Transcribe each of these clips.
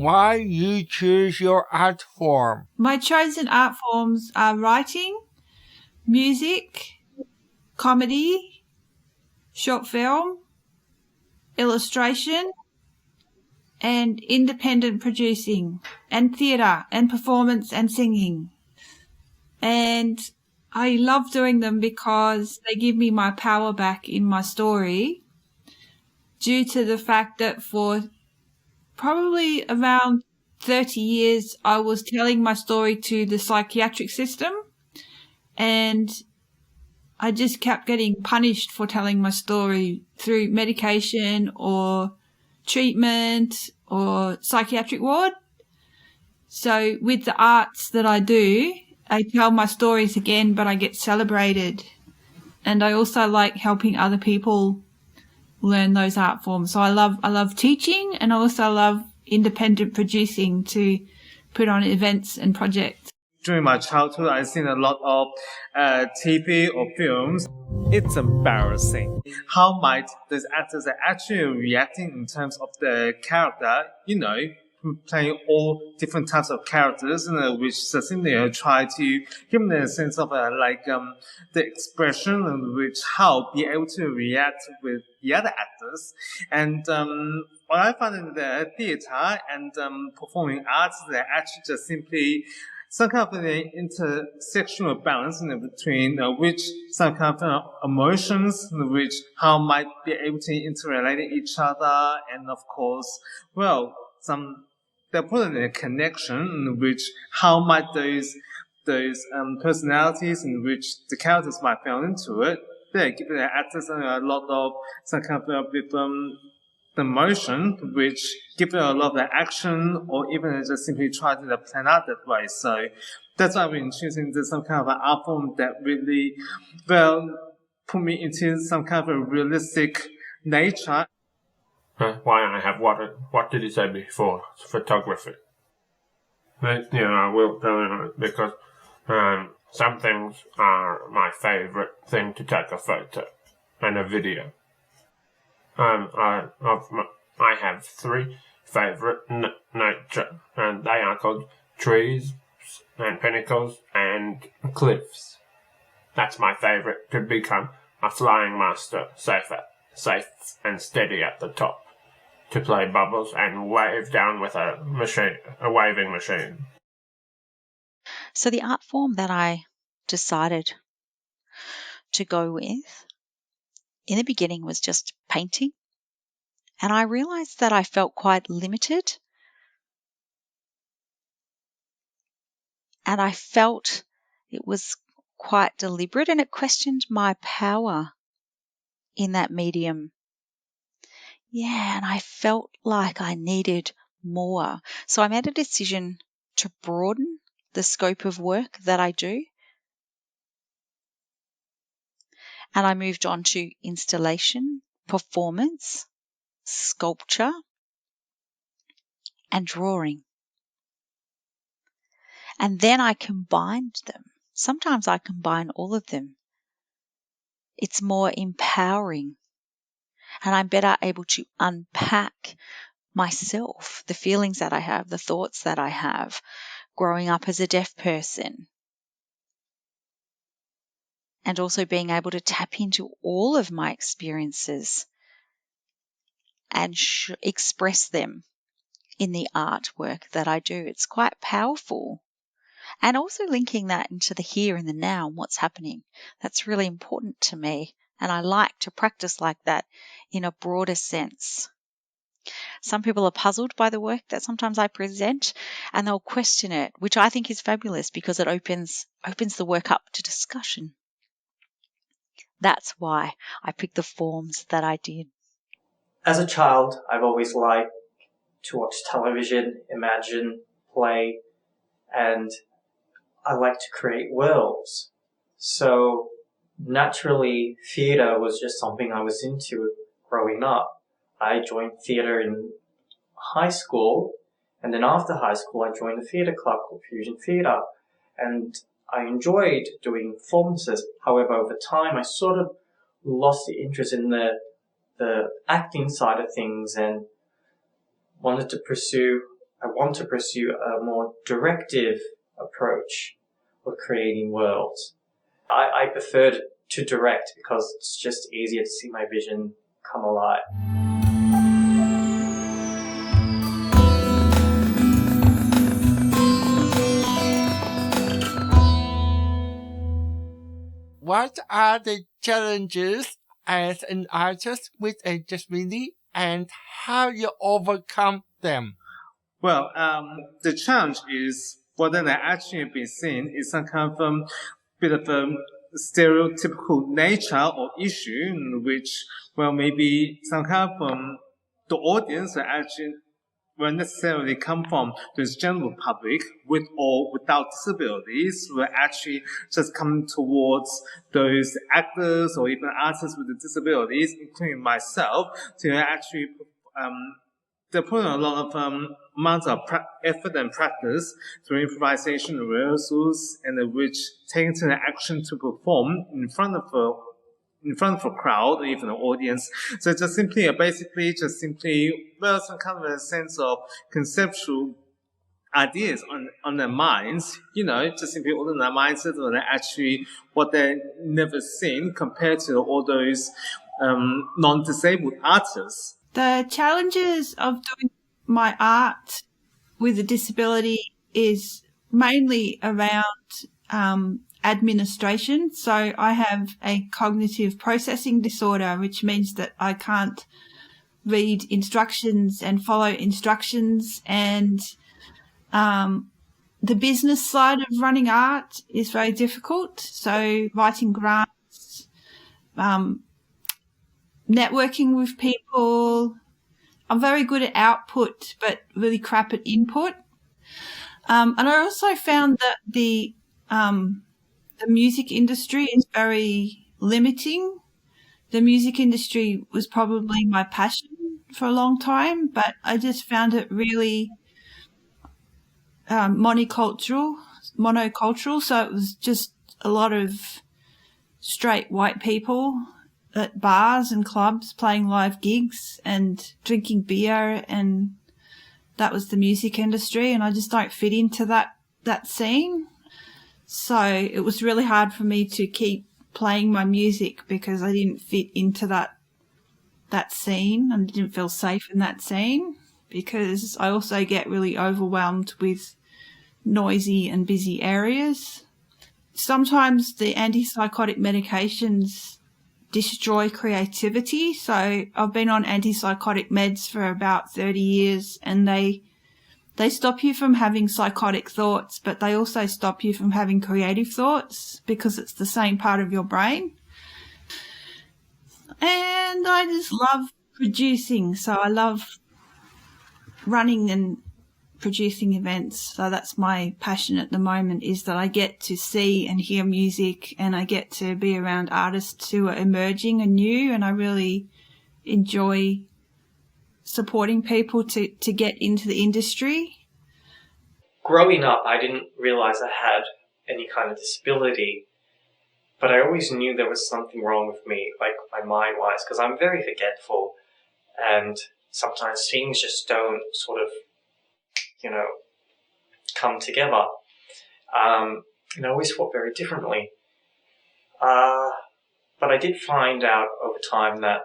why you choose your art form. My chosen art forms are writing, music, comedy, short film, illustration, and independent producing, and theatre, and performance and singing. And I love doing them because they give me my power back in my story, due to the fact that for probably around 30 years I was telling my story to the psychiatric system, and I just kept getting punished for telling my story through medication or treatment or psychiatric ward. So with the arts that I do, I tell my stories again, but I get celebrated. And I also like helping other people learn those art forms. So I love teaching, and I also love independent producing to put on events and projects. During my childhood, I've seen a lot of TV or films. It's embarrassing. How might those actors are actually reacting in terms of the character, playing all different types of characters, which certainly try to give them a sense of the expression and which how be able to react with the other actors. And what I find in the theatre and performing arts, they're actually just simply some kind of an intersectional balance between which some kind of emotions, which how might be able to interrelate each other, and of course, they're put in a connection in which how might those personalities in which the characters might fall into it. They give the actors a lot of some kind of emotion, which give it a lot of action, or even just simply try to plan out that way. So that's why I've been choosing some kind of an art form that really, put me into some kind of a realistic nature. Why I have what did you say before? Photography. But, I will tell you because some things are my favorite thing to take a photo and a video. I have 3 favorite nature, and they are called trees and pinnacles and cliffs. That's my favorite, to become a flying master, safe and steady at the top, to play bubbles and wave down with a waving machine. So the art form that I decided to go with in the beginning was just painting. And I realized that I felt quite limited. And I felt it was quite deliberate, and it questioned my power in that medium. Yeah, and I felt like I needed more. So I made a decision to broaden the scope of work that I do. And I moved on to installation, performance, sculpture, and drawing. And then I combined them. Sometimes I combine all of them. It's more empowering, and I'm better able to unpack myself, the feelings that I have, the thoughts that I have, growing up as a deaf person, and also being able to tap into all of my experiences and express them in the artwork that I do. It's quite powerful. And also linking that into the here and the now and what's happening. That's really important to me. And I like to practice like that in a broader sense. Some people are puzzled by the work that sometimes I present, and they'll question it, which I think is fabulous because it opens the work up to discussion. That's why I picked the forms that I did. As a child, I've always liked to watch television, imagine, play, and I like to create worlds. So naturally, theatre was just something I was into growing up. I joined theatre in high school, and then after high school I joined a theatre club called Fusion Theatre, and I enjoyed doing performances. However, over time I sort of lost the interest in the acting side of things and wanted to pursue I want to pursue a more directive approach of creating worlds. I prefer to direct because it's just easier to see my vision come alive. What are the challenges as an artist with a disability and how you overcome them? Well, the challenge is whether the action being seen is some kind of bit of a stereotypical nature or issue in which, well, maybe some kind of the audience actually will necessarily come from this general public with or without disabilities will actually just come towards those actors or even artists with the disabilities, including myself, to actually they put in a lot of amounts of effort and practice through improvisation rehearsals, and which takes into action to perform in front of a crowd or even an audience. So just simply, well, some kind of a sense of conceptual ideas on their minds, just simply all in their mindsets or actually what they've never seen compared to all those non-disabled artists. The challenges of doing my art with a disability is mainly around administration. So I have a cognitive processing disorder, which means that I can't read instructions and follow instructions. And the business side of running art is very difficult. So writing grants, networking with people. I'm very good at output, but really crap at input. And I also found that the music industry is very limiting. The music industry was probably my passion for a long time, but I just found it really monocultural. So it was just a lot of straight white people at bars and clubs playing live gigs and drinking beer, and that was the music industry, and I just don't fit into that scene. So it was really hard for me to keep playing my music because I didn't fit into that scene and didn't feel safe in that scene, because I also get really overwhelmed with noisy and busy areas. Sometimes the antipsychotic medications destroy creativity. So I've been on antipsychotic meds for about 30 years, and they stop you from having psychotic thoughts, but they also stop you from having creative thoughts because it's the same part of your brain. And I just love producing. So I love running and producing events. So that's my passion at the moment, is that I get to see and hear music, and I get to be around artists who are emerging and new, and I really enjoy supporting people to get into the industry. Growing up, I didn't realize I had any kind of disability, but I always knew there was something wrong with me, like my mind-wise, because I'm very forgetful, and sometimes things just don't sort of come together. And I always thought very differently. But I did find out over time that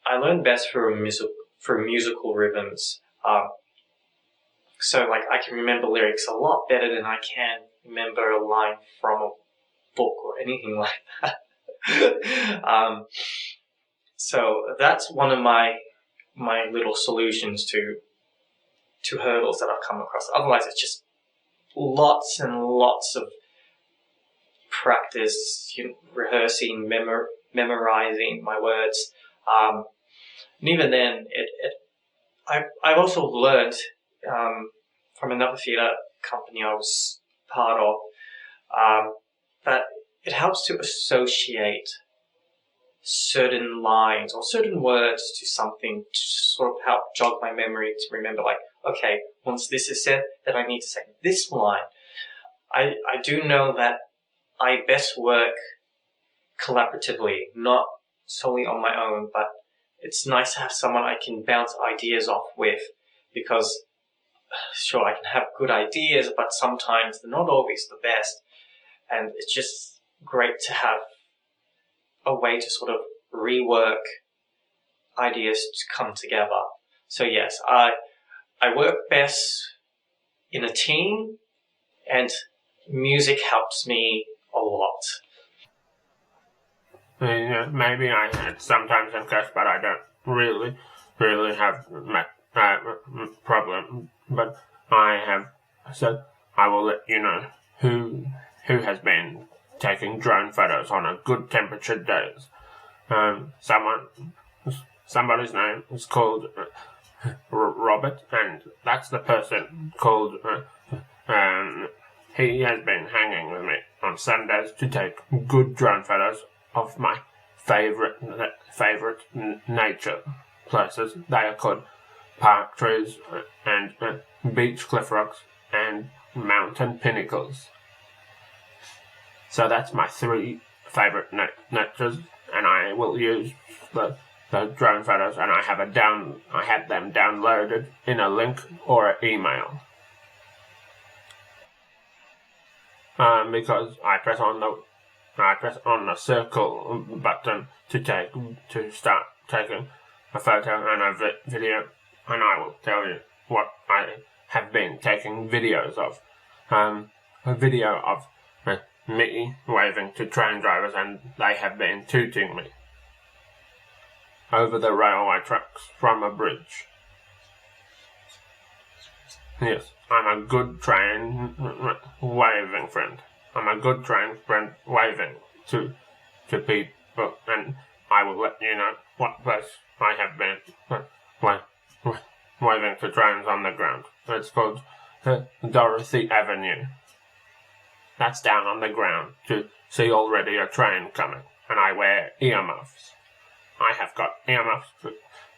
I learned best through musical rhythms. So like I can remember lyrics a lot better than I can remember a line from a book or anything like that. So that's one of my little solutions to hurdles that I've come across. Otherwise, it's just lots and lots of practice, rehearsing, memorizing my words. And even then, I've also learned from another theatre company I was part of that it helps to associate certain lines or certain words to something to sort of help jog my memory to remember, like, okay, once this is said, then I need to say this line. I do know that I best work collaboratively, not solely on my own, but it's nice to have someone I can bounce ideas off with, because sure, I can have good ideas, but sometimes they're not always the best. And it's just great to have a way to sort of rework ideas to come together. So yes, I work best in a team, and music helps me a lot. Maybe I had sometimes in class, but I don't really have problem. But I have, so I will let you know who has been taking drone photos on a good temperature days. Somebody's name is called Robert, and that's the person called. He has been hanging with me on Sundays to take good drone photos of my favorite nature places. They are called park trees and beach cliff rocks and mountain pinnacles. So that's my 3 favorite natures, and I will use the drone photos, and I had them downloaded in a link or an email. Because I press on the circle button to start taking a photo and a video, and I will tell you what I have been taking videos of. A video of me waving to train drivers, and they have been tooting me over the railway tracks from a bridge. Yes, I'm a good train waving friend. I'm a good train friend waving to people, and I will let you know what place I have been waving to trains on the ground. It's called Dorothy Avenue. That's down on the ground to see already a train coming, and I wear earmuffs. I have got earmuffs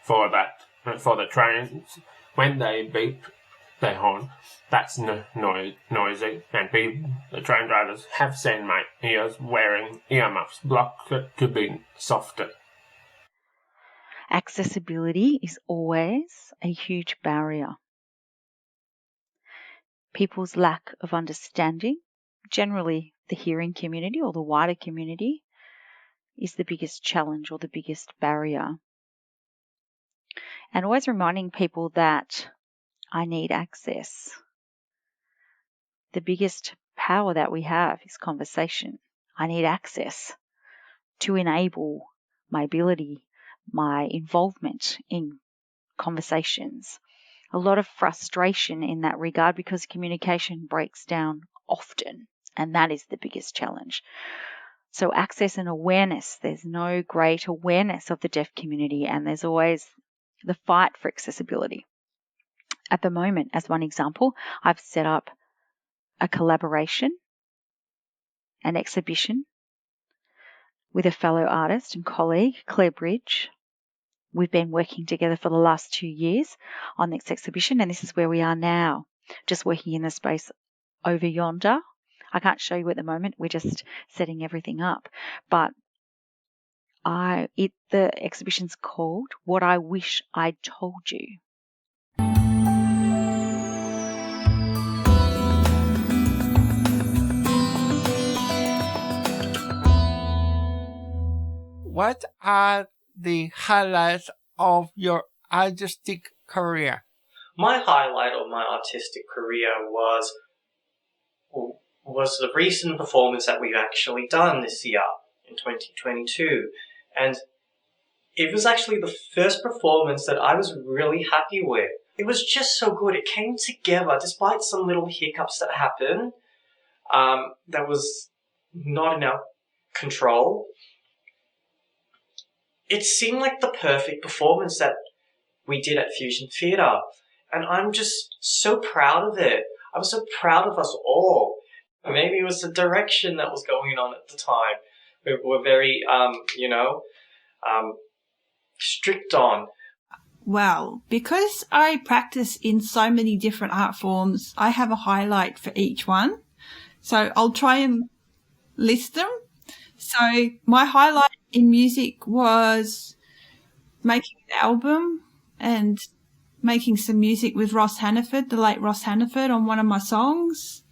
for the trains. When they beep their horn, that's noisy, and the train drivers have seen my ears wearing earmuffs blocked to be softer. Accessibility is always a huge barrier. People's lack of understanding, generally the hearing community or the wider community, is the biggest challenge or the biggest barrier. And always reminding people that I need access. The biggest power that we have is conversation. I need access to enable my ability, my involvement in conversations. A lot of frustration in that regard because communication breaks down often, and that is the biggest challenge. So access and awareness, there's no great awareness of the deaf community, and there's always the fight for accessibility. At the moment, as one example, I've set up a collaboration, an exhibition with a fellow artist and colleague, Claire Bridge. We've been working together for the last 2 years on this exhibition, and this is where we are now, just working in the space over yonder. I can't show you at the moment. We're just setting everything up. But the exhibition's called What I Wish I'd Told You. What are the highlights of your artistic career? My highlight of my artistic career was the recent performance that we've actually done this year in 2022. And it was actually the first performance that I was really happy with. It was just so good. It came together despite some little hiccups that happened that was not in our control. It seemed like the perfect performance that we did at Fusion Theatre. And I'm just so proud of it. I'm so proud of us all. Maybe it was the direction that was going on at the time. We were very, strict on. Well, because I practice in so many different art forms, I have a highlight for each one. So I'll try and list them. So my highlight in music was making an album and making some music with Ross Hannaford, the late Ross Hannaford, on one of my songs,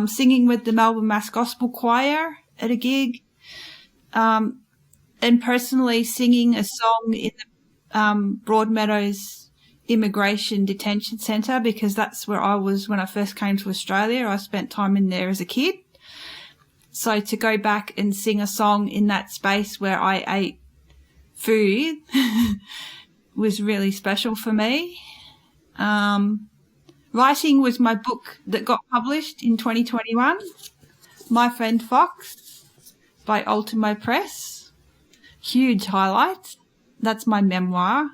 singing with the Melbourne Mass Gospel Choir at a gig, and personally singing a song in the Broadmeadows Immigration Detention Centre, because that's where I was when I first came to Australia. I spent time in there as a kid. So to go back and sing a song in that space where I ate food was really special for me. Writing was my book that got published in 2021, My Friend Fox by Ultimo Press. Huge highlight. That's my memoir.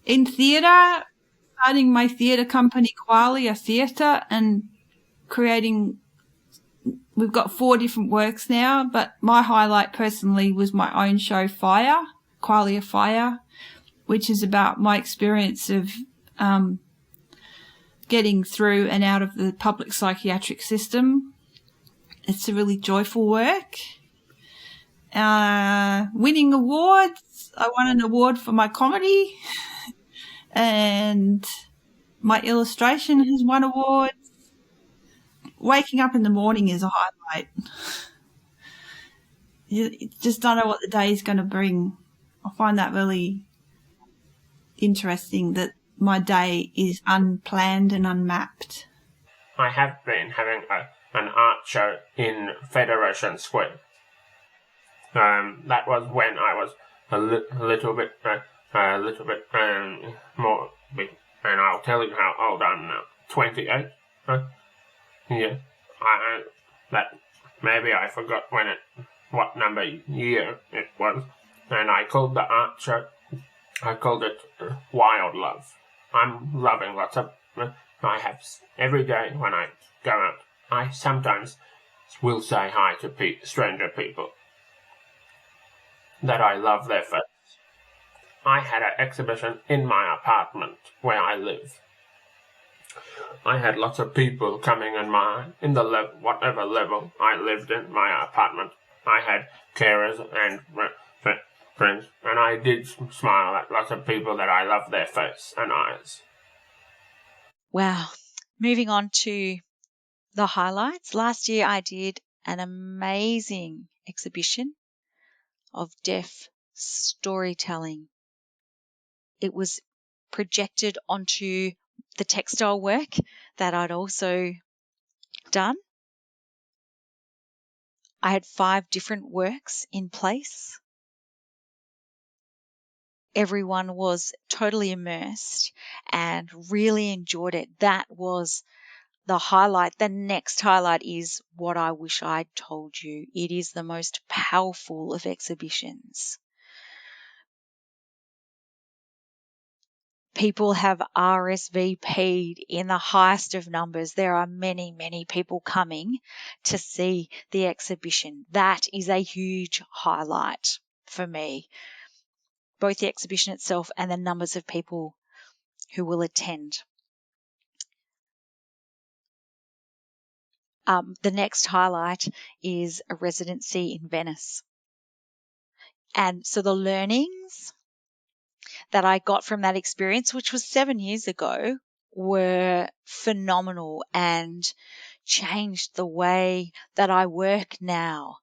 In theatre, starting my theatre company, Qualia Theatre, and creating, we've got 4 different works now, but my highlight personally was my own show, Fire, Qualia Fire, which is about my experience of getting through and out of the public psychiatric system. It's a really joyful work. Winning awards. I won an award for my comedy, and my illustration has won awards. Waking up in the morning is a highlight. You just don't know what the day is going to bring. I find that really interesting, that my day is unplanned and unmapped. I have been having an art show in Federation Square. That was when I was a little bit more big, and I'll tell you how old I'm now. 28. Yeah. That maybe I forgot what number year it was, and I called the art show. I called it Wild Love. I'm loving lots of. I have every day when I go out. I sometimes will say hi to stranger people that I love their face. I had an exhibition in my apartment where I live. I had lots of people coming in the whatever level I lived in my apartment. I had carers and friends, and I did smile at lots of people that I love their face and eyes. Wow. Moving on to the highlights. Last year I did an amazing exhibition of deaf storytelling. It was projected onto the textile work that I'd also done. I had 5 different works in place. Everyone was totally immersed and really enjoyed it. That was the highlight. The next highlight is what I wish I'd told you. It is the most powerful of exhibitions. People have RSVP'd in the highest of numbers. There are many, many people coming to see the exhibition. That is a huge highlight for me. Both the exhibition itself and the numbers of people who will attend. The next highlight is a residency in Venice. And so the learnings that I got from that experience, which was 7 years ago, were phenomenal and changed the way that I work now.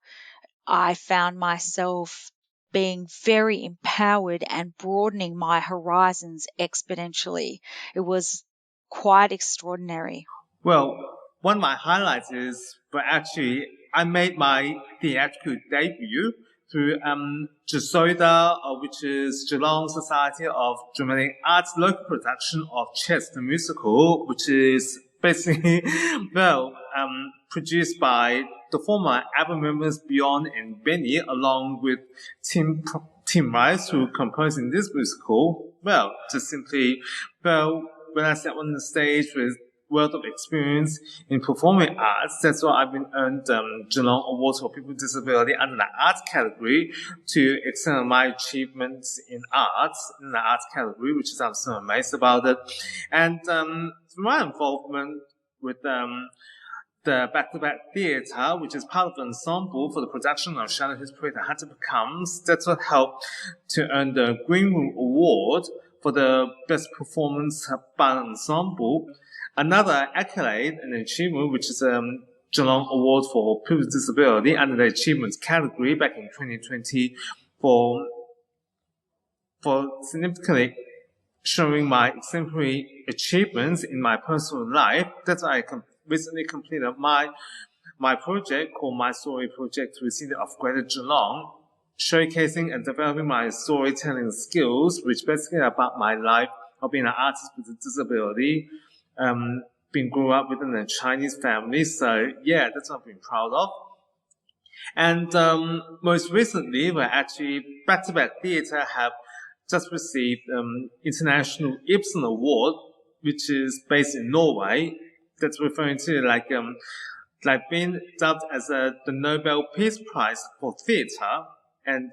I found myself being very empowered and broadening my horizons exponentially. It was quite extraordinary. Well, one of my highlights is, but actually, I made my theatrical debut through Costa, which is Geelong Society of Dramatic Arts local production of Chess the Musical, which is basically, produced by the former album members Bjorn and Benny, along with Tim Rice, who composed in this musical. Well, just simply, when I sat on the stage with wealth of experience in performing arts, that's why I've been earned Geelong Awards for People with Disability under the arts category to extend my achievements in the arts category, which is I'm so amazed about it. And through my involvement with the back-to-back theatre, which is part of the ensemble for the production of Shadow His Parade, had to become. That's what helped to earn the Green Room Award for the best performance by an ensemble. Another accolade and achievement, which is Geelong Award for People with Disability under the Achievements category back in 2020 for significantly showing my exemplary achievements in my personal life. That's why I recently completed my project called My Story Project to the City of Greater Geelong, showcasing and developing my storytelling skills, which basically about my life of being an artist with a disability, being grew up within a Chinese family. So yeah, that's what I've been proud of. And most recently, we're actually back-to-back theatre have just received International Ibsen Award, which is based in Norway. That's referring to like being dubbed as the Nobel Peace Prize for Theatre, and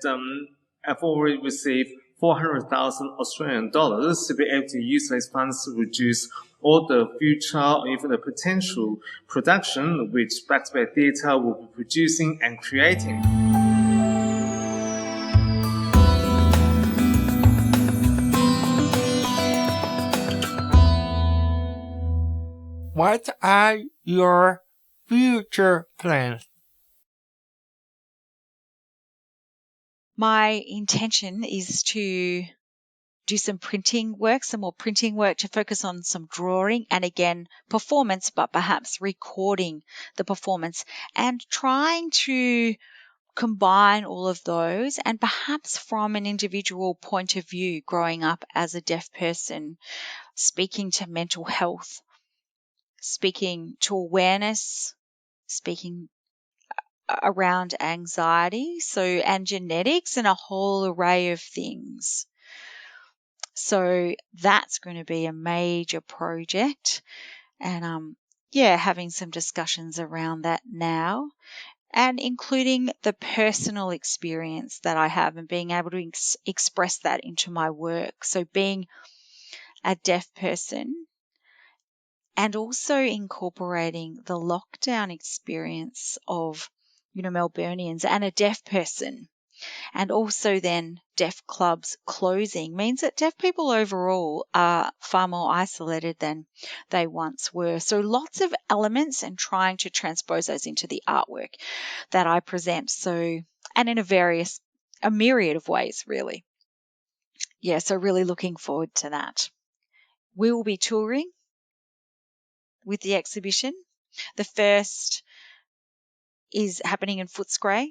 I've already received 400,000 Australian dollars to be able to use those funds to reduce all the future or even the potential production which back-to-back theatre will be producing and creating. What are your future plans? My intention is to do some printing work, some more printing work to focus on some drawing and again, performance, but perhaps recording the performance and trying to combine all of those and perhaps from an individual point of view, growing up as a deaf person, speaking to mental health, speaking to awareness, speaking around anxiety, and genetics and a whole array of things. So that's going to be a major project, and having some discussions around that now, and including the personal experience that I have and being able to express that into my work. So being a deaf person and also incorporating the lockdown experience of, Melburnians and a deaf person. And also then deaf clubs closing means that deaf people overall are far more isolated than they once were. So lots of elements and trying to transpose those into the artwork that I present. So, and in a myriad of ways, really. Yeah, so really looking forward to that. We will be touring with the exhibition. The first is happening in Footscray,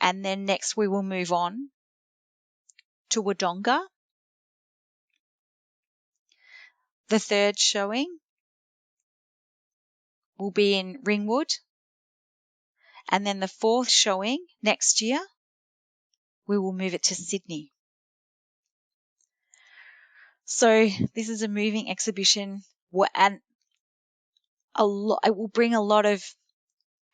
and then next we will move on to Wodonga. The third showing will be in Ringwood, and then the fourth showing next year, we will move it to Sydney. So this is a moving exhibition, and it will bring a lot of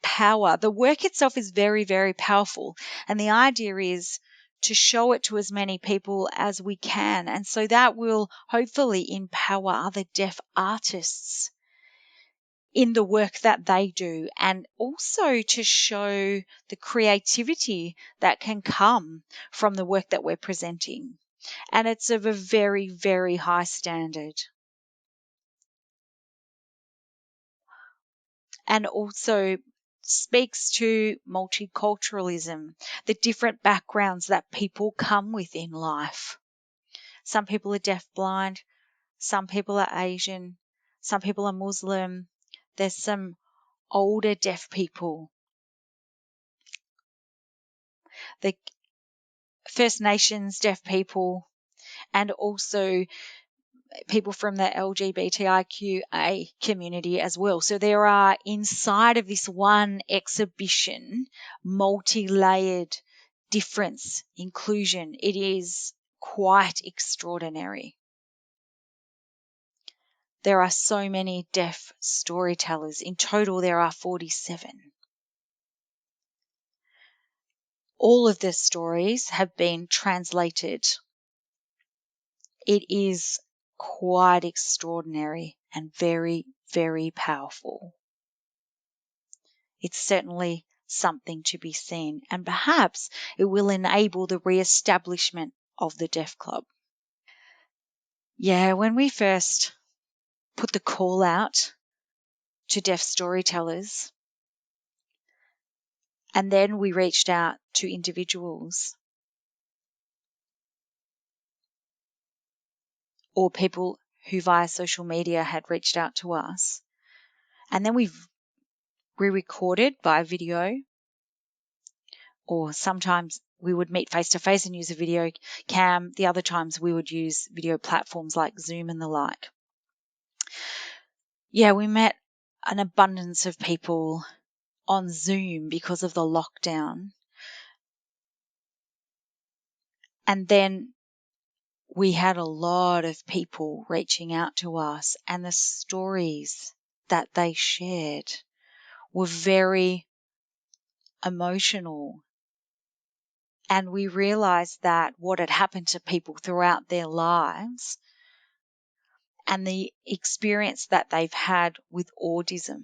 power. The work itself is very, very powerful, and the idea is to show it to as many people as we can, and so that will hopefully empower other deaf artists in the work that they do, and also to show the creativity that can come from the work that we're presenting. And it's of a very, very high standard. And also speaks to multiculturalism, the different backgrounds that people come with in life. Some people are deafblind, some people are Asian, some people are Muslim. There's some older deaf people. The First Nations deaf people, and also people from the LGBTIQA community as well. So there are, inside of this one exhibition, multi-layered difference, inclusion. It is quite extraordinary. There are so many deaf storytellers. In total, there are 47. All of the stories have been translated. It is quite extraordinary and very, very powerful. it's certainly something to be seen, and perhaps it will enable the re-establishment of the Deaf Club. Yeah, when we first put the call out to deaf storytellers, and then we reached out to individuals or people who via social media had reached out to us, and then we recorded by video, or sometimes we would meet face to face and use a video cam. The other times we would use video platforms like Zoom and the like. Yeah, we met an abundance of people on Zoom because of the lockdown. And then we had a lot of people reaching out to us, and the stories that they shared were very emotional. And we realized that what had happened to people throughout their lives and the experience that they've had with autism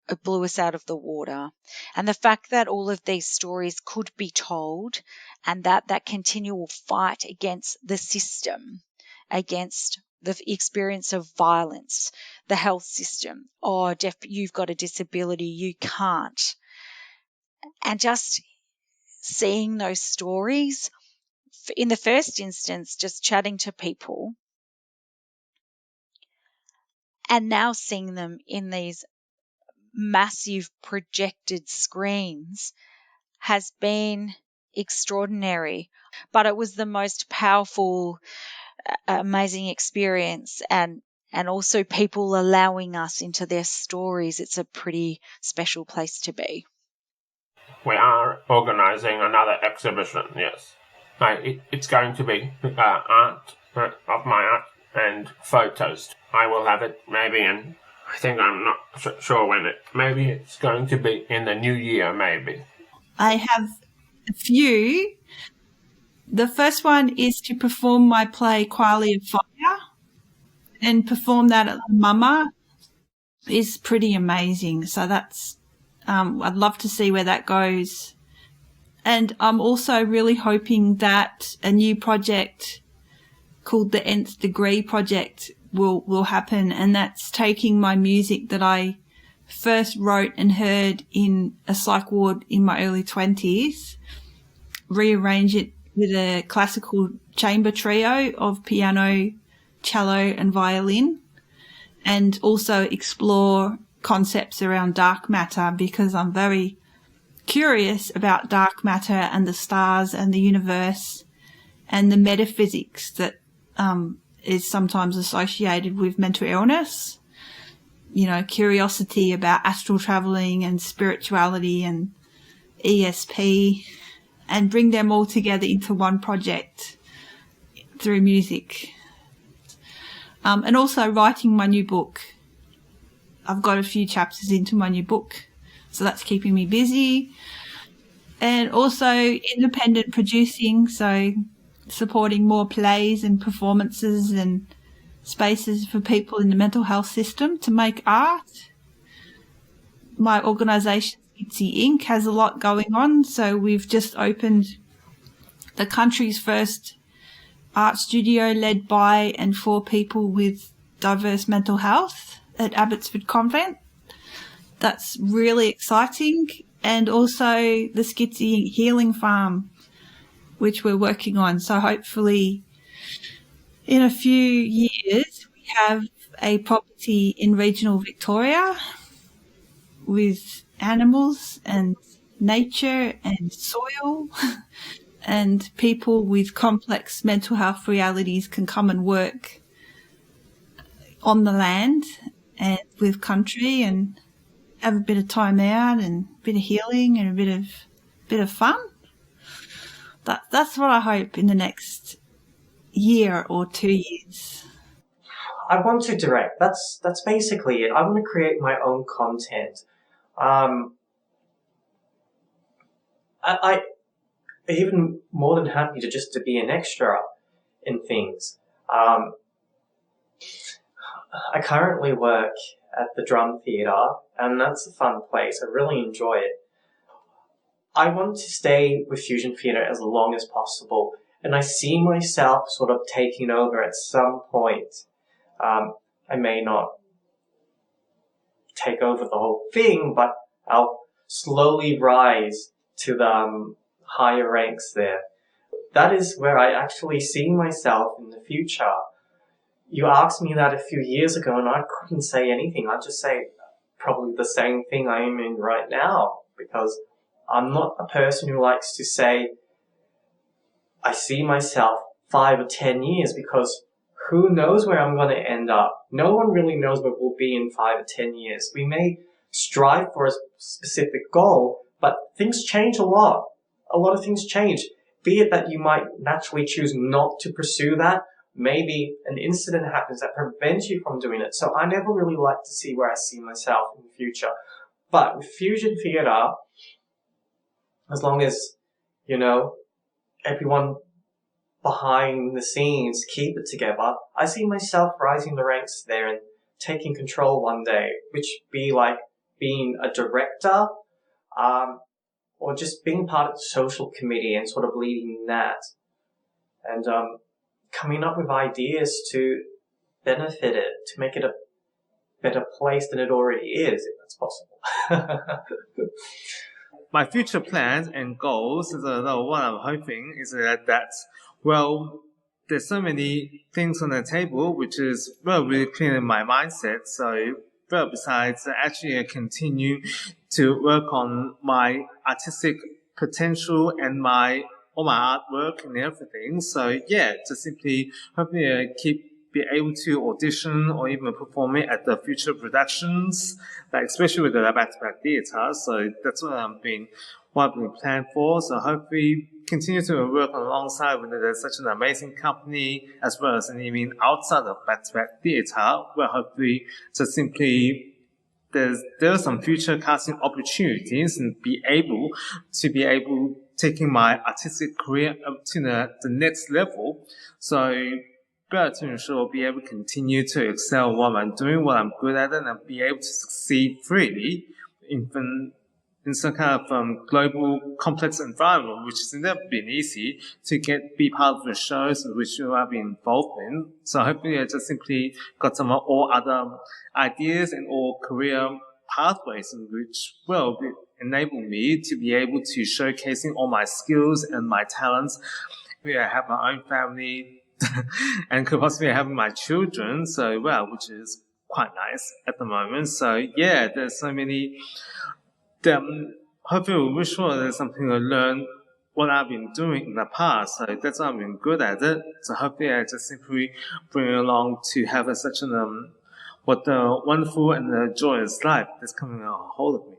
it blew us out of the water. And the fact that all of these stories could be told, and that continual fight against the system, against the experience of violence, the health system, you've got a disability, you can't. And just seeing those stories, in the first instance, just chatting to people, and now seeing them in these massive projected screens has been extraordinary. But it was the most powerful, amazing experience, and also people allowing us into their stories. It's a pretty special place to be. We are organising another exhibition, yes. It's going to be art of my art and photos. I will have it maybe in, I think I'm not sure when maybe it's going to be in the new year, maybe. I have a few. The first one is to perform my play Quality of Fire, and perform that at Mama is pretty amazing. So that's, I'd love to see where that goes. And I'm also really hoping that a new project called the Nth Degree Project will happen, and that's taking my music that I first wrote and heard in a psych ward in my early 20s, rearrange it with a classical chamber trio of piano, cello and violin, and also explore concepts around dark matter, because I'm very curious about dark matter and the stars and the universe and the metaphysics that is sometimes associated with mental illness. You know, curiosity about astral traveling and spirituality and ESP, and bring them all together into one project through music. And also writing my new book. I've got a few chapters into my new book, so that's keeping me busy. And also independent producing, so supporting more plays and performances and spaces for people in the mental health system to make art. My organisation, Skitsy Inc., has a lot going on. So we've just opened the country's first art studio led by and for people with diverse mental health at Abbotsford Convent. That's really exciting. And also the Skitsy Healing Farm, which we're working on. So hopefully in a few years we have a property in regional Victoria with animals and nature and soil, and people with complex mental health realities can come and work on the land and with country and have a bit of time out and a bit of healing and a bit of fun. That's what I hope in the next year or 2 years. I want to direct. That's basically it. I want to create my own content. I even more than happy to be an extra in things. I currently work at the Drum Theatre, and that's a fun place. I really enjoy it. I want to stay with Fusion Theatre as long as possible, and I see myself sort of taking over at some point. I may not take over the whole thing, but I'll slowly rise to the higher ranks there. That is where I actually see myself in the future. You asked me that a few years ago and I couldn't say anything. I'd just say probably the same thing I am in right now, because I'm not a person who likes to say I see myself 5 or 10 years, because who knows where I'm going to end up? No one really knows where we'll be in 5 or 10 years. We may strive for a specific goal, but things change a lot. A lot of things change. Be it that you might naturally choose not to pursue that. Maybe an incident happens that prevents you from doing it. So I never really like to see where I see myself in the future. But with Fusion Theatre, as long as, everyone behind the scenes keep it together, I see myself rising the ranks there and taking control one day, which be like being a director, or just being part of the social committee and sort of leading that, and coming up with ideas to benefit it, to make it a better place than it already is, if that's possible. My future plans and goals, what I'm hoping is that, there's so many things on the table, which is, really clear in my mindset. So, besides actually I continue to work on my artistic potential and all my artwork and everything. So, just simply hopefully be able to audition or even perform it at the future productions, like especially with the back-to-back theatre. So that's what I've been planned for. So hopefully continue to work alongside with such an amazing company, as well as even outside of back-to-back theatre, where hopefully just simply there are some future casting opportunities and be able taking my artistic career up to the next level. So to ensure I'll be able to continue to excel what I'm doing, what I'm good at, and be able to succeed freely in some kind of global complex environment, which has never been easy to be part of the shows which I've been involved in. So hopefully I just simply got some all other ideas and all career pathways in which will enable me to be able to showcasing all my skills and my talents. I have my own family and could possibly have my children, so which is quite nice at the moment. So there's so many. Hopefully, we're sure there's something to learn what I've been doing in the past. So that's why I've been good at it. So hopefully, I just simply bring it along to have such what the wonderful and the joyous life that's coming a hold of me.